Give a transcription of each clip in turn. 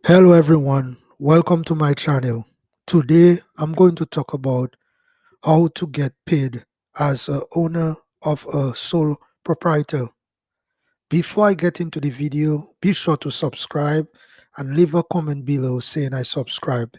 Hello everyone, welcome to my channel. Today I'm going to talk about how to get paid as a owner of a sole proprietor. Before I get into the video, be sure to subscribe and leave a comment below saying I subscribed.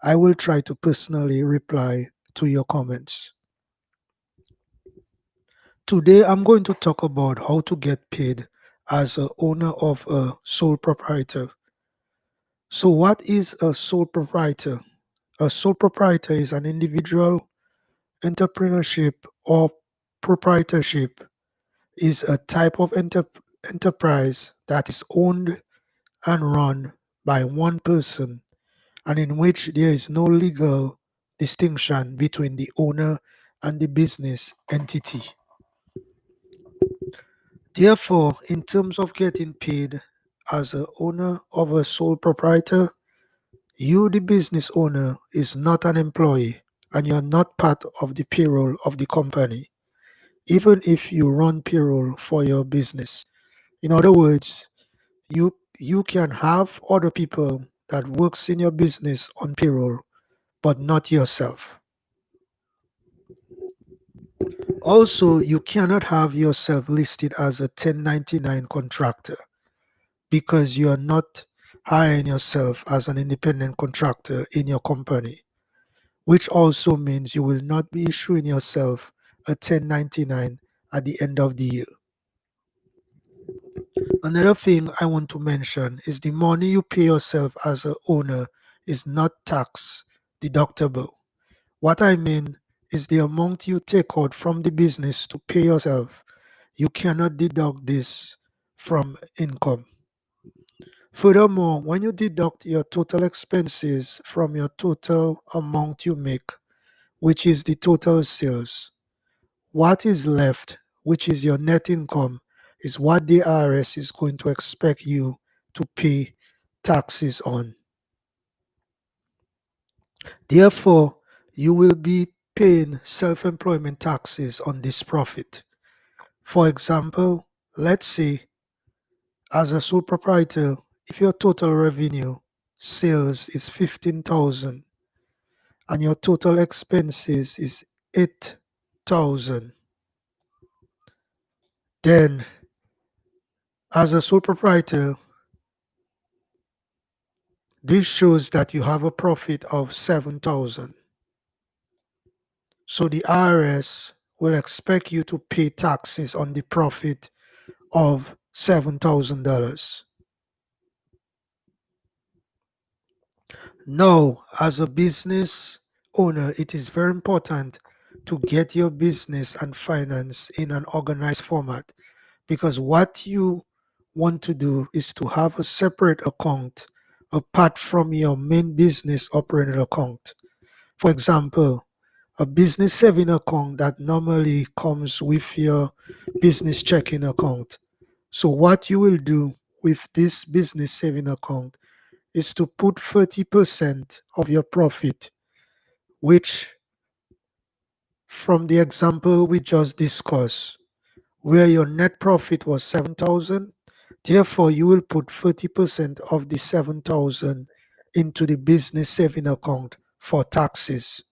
I will try to personally reply to your comments. Today I'm going to talk about how to get paid as a owner of a sole proprietor. So what is a sole proprietor? A sole proprietor is an individual entrepreneurship or proprietorship is a type of enterprise that is owned and run by one person and in which there is no legal distinction between the owner and the business entity. Therefore, in terms of getting paid as a owner of a sole proprietor, you, the business owner, is not an employee and you're not part of the payroll of the company, even if you run payroll for your business. In other words, you can have other people that works in your business on payroll, but not yourself. Also, you cannot have yourself listed as a 1099 contractor because you are not hiring yourself as an independent contractor in your company, which also means you will not be issuing yourself a 1099 at the end of the year. Another thing I want to mention is the money you pay yourself as a owner is not tax deductible. What I mean is the amount you take out from the business to pay yourself, you cannot deduct this from income. Furthermore, when you deduct your total expenses from your total amount you make, which is the total sales, what is left, which is your net income, is what the IRS is going to expect you to pay taxes on. Therefore, you will be paying self-employment taxes on this profit. For example, let's say as a sole proprietor, if your total revenue sales is 15,000 and your total expenses is 8,000, then as a sole proprietor, this shows that you have a profit of 7,000. So the IRS will expect you to pay taxes on the profit of $7,000. Now, as a business owner, it is very important to get your business and finance in an organized format, because what you want to do is to have a separate account apart from your main business operating account. For example, a business saving account that normally comes with your business checking account. So what you will do with this business saving account is to put 30% of your profit, which from the example we just discussed, where your net profit was 7,000, therefore you will put 30% of the 7,000 into the business saving account for taxes.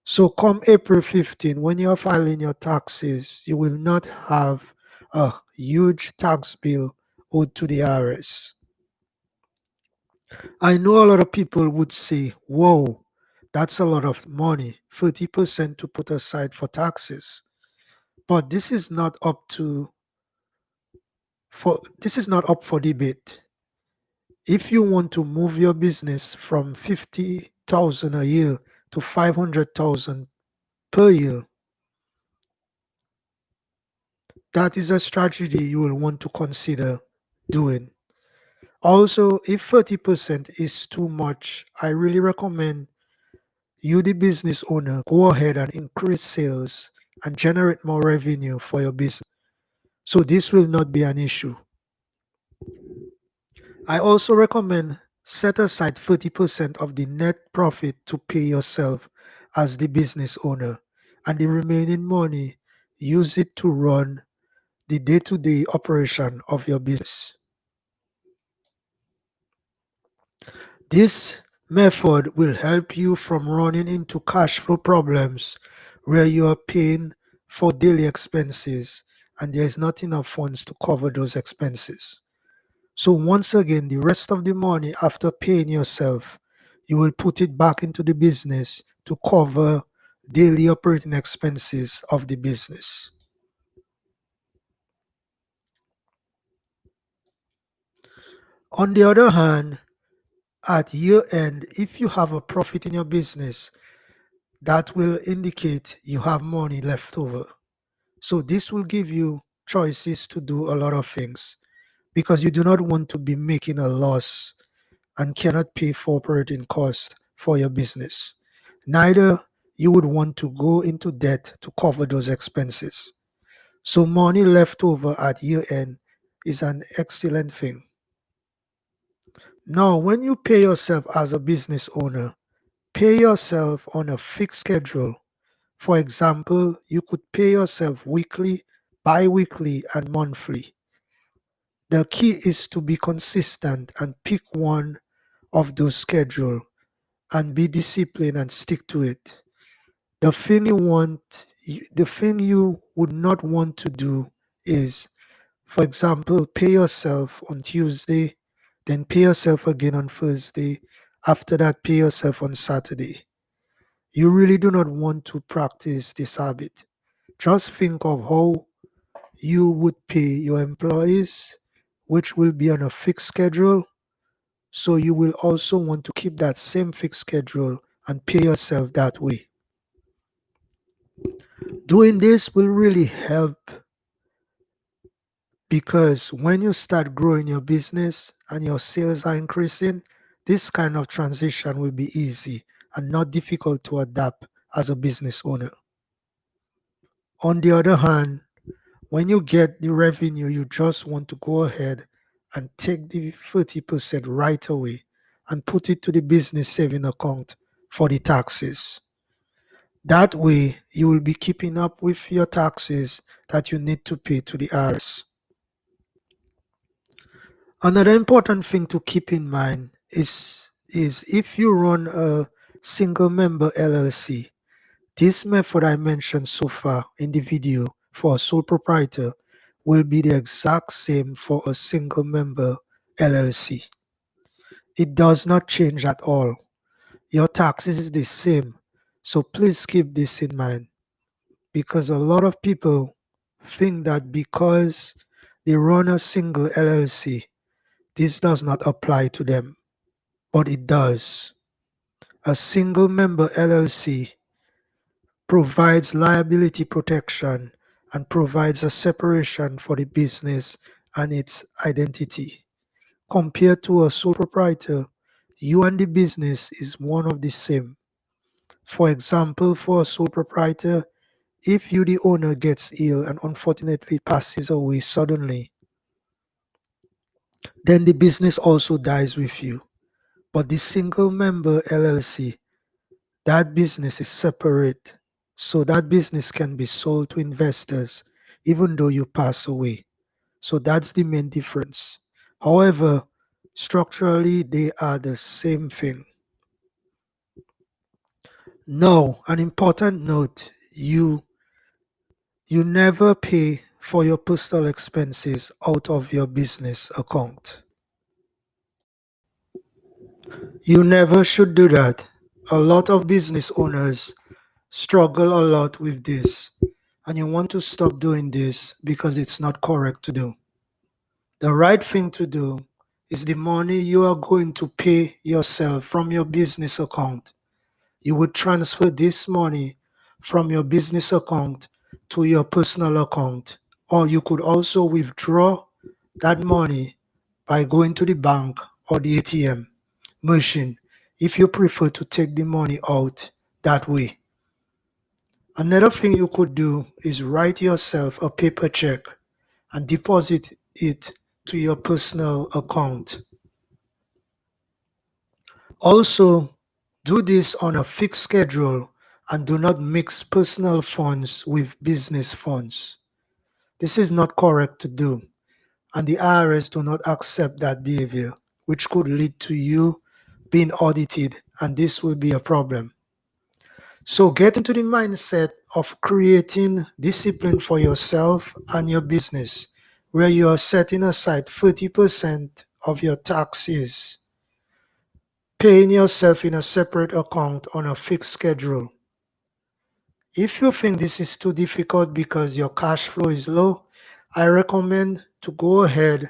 So come April 15, when you're filing your taxes, you will not have a huge tax bill owed to the IRS. I know a lot of people would say, whoa, that's a lot of money, 30% to put aside for taxes. But this is not up for debate. If you want to move your business from 50,000 a year to 500,000 per year, that is a strategy you will want to consider doing. Also, if 30% is too much, I really recommend you, the business owner, go ahead and increase sales and generate more revenue for your business. So this will not be an issue. I also recommend set aside 30% of the net profit to pay yourself as the business owner, and the remaining money use it to run the day-to-day operation of your business. This method will help you from running into cash flow problems where you are paying for daily expenses and there is not enough funds to cover those expenses. So once again, the rest of the money after paying yourself, you will put it back into the business to cover daily operating expenses of the business. On the other hand, at year end, if you have a profit in your business, that will indicate you have money left over. So this will give you choices to do a lot of things because you do not want to be making a loss and cannot pay for operating costs for your business. Neither you would want to go into debt to cover those expenses. So money left over at year end is an excellent thing. Now, when you pay yourself as a business owner, pay yourself on a fixed schedule. For example, you could pay yourself weekly, bi-weekly, and monthly. The key is to be consistent and pick one of those schedules and be disciplined and stick to it. The thing you would not want to do is, for example, pay yourself on Tuesday, then pay yourself again on Thursday, after that pay yourself on Saturday. You really do not want to practice this habit. Just think of how you would pay your employees, which will be on a fixed schedule. So you will also want to keep that same fixed schedule and pay yourself that way. Doing this will really help because when you start growing your business and your sales are increasing, this kind of transition will be easy and not difficult to adapt as a business owner. On the other hand, when you get the revenue, you just want to go ahead and take the 30% right away and put it to the business saving account for the taxes. That way, you will be keeping up with your taxes that you need to pay to the IRS. Another important thing to keep in mind is if you run a single member LLC, this method I mentioned so far in the video for a sole proprietor will be the exact same for a single member LLC. It does not change at all. Your taxes is the same. So please keep this in mind because a lot of people think that because they run a single LLC, this does not apply to them, but it does. A single member LLC provides liability protection and provides a separation for the business and its identity. Compared to a sole proprietor, you and the business is one of the same. For example, for a sole proprietor, if you, the owner, gets ill and unfortunately passes away suddenly, then the business also dies with you. But the single member LLC, that business is separate. So that business can be sold to investors even though you pass away. So that's the main difference. However, structurally, they are the same thing. Now, an important note, you never pay for your personal expenses out of your business account. You never should do that. A lot of business owners struggle a lot with this, and you want to stop doing this because it's not correct to do. The right thing to do is the money you are going to pay yourself from your business account. You would transfer this money from your business account to your personal account, or you could also withdraw that money by going to the bank or the ATM machine if you prefer to take the money out that way. Another thing you could do is write yourself a paper check and deposit it to your personal account. Also, do this on a fixed schedule and do not mix personal funds with business funds. This is not correct to do, and the IRS do not accept that behavior, which could lead to you being audited, and this will be a problem. So get into the mindset of creating discipline for yourself and your business, where you are setting aside 30% of your taxes, paying yourself in a separate account on a fixed schedule. If you think this is too difficult because your cash flow is low, I recommend to go ahead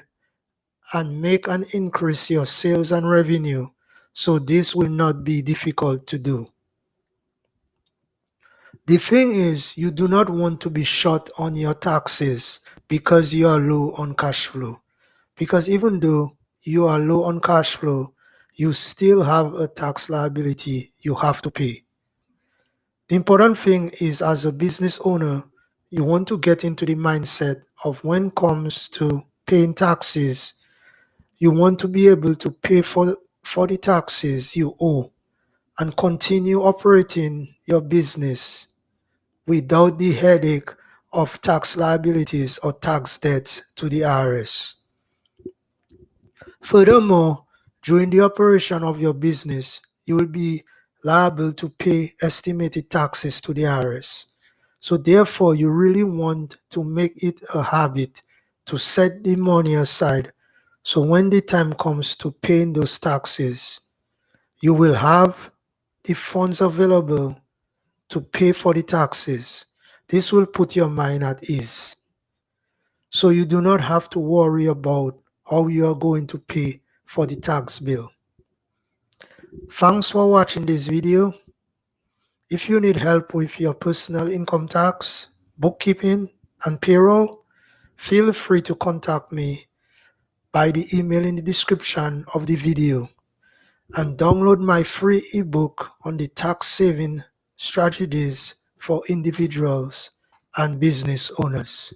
and make and increase your sales and revenue, so this will not be difficult to do. The thing is, you do not want to be short on your taxes because you are low on cash flow. Because even though you are low on cash flow, you still have a tax liability you have to pay. The important thing is, as a business owner, you want to get into the mindset of when it comes to paying taxes, you want to be able to pay for the taxes you owe and continue operating your business without the headache of tax liabilities or tax debt to the IRS. Furthermore, during the operation of your business, you will be liable to pay estimated taxes to the IRS. So therefore, you really want to make it a habit to set the money aside. So when the time comes to paying those taxes, you will have the funds available to pay for the taxes. This will put your mind at ease. So you do not have to worry about how you are going to pay for the tax bill. Thanks for watching this video. If you need help with your personal income tax, bookkeeping, and payroll, feel free to contact me by the email in the description of the video and download my free ebook on the tax saving strategies for individuals and business owners.